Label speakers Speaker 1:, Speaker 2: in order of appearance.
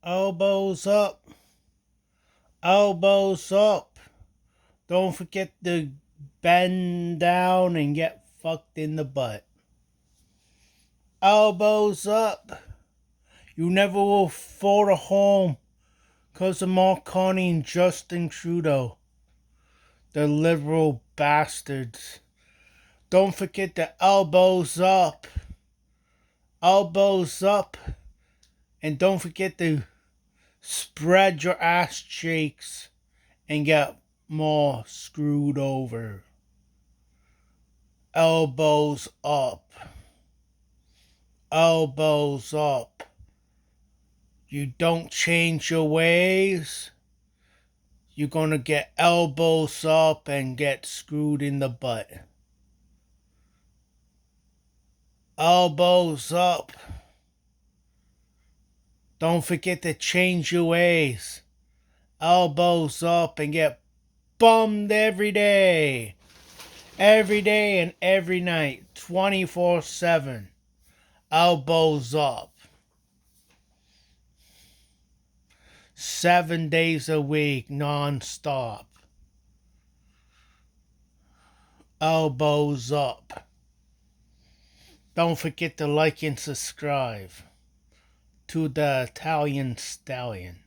Speaker 1: Elbows up. Elbows up. Don't forget to bend down and get fucked in the butt. Elbows up. You never will afford a home because of Mark Carney and Justin Trudeau. The liberal bastards. Don't forget the elbows up. Elbows up. And don't forget to spread your ass cheeks and get more screwed over. Elbows up. Elbows up. You don't change your ways, you're gonna get elbows up and get screwed in the butt. Elbows up. Don't forget to change your ways. Elbows up and get bummed every day. Every day and every night. 24/7. Elbows up. 7 days a week, non-stop. Elbows up. Don't forget to like and subscribe to the Italian Stallion.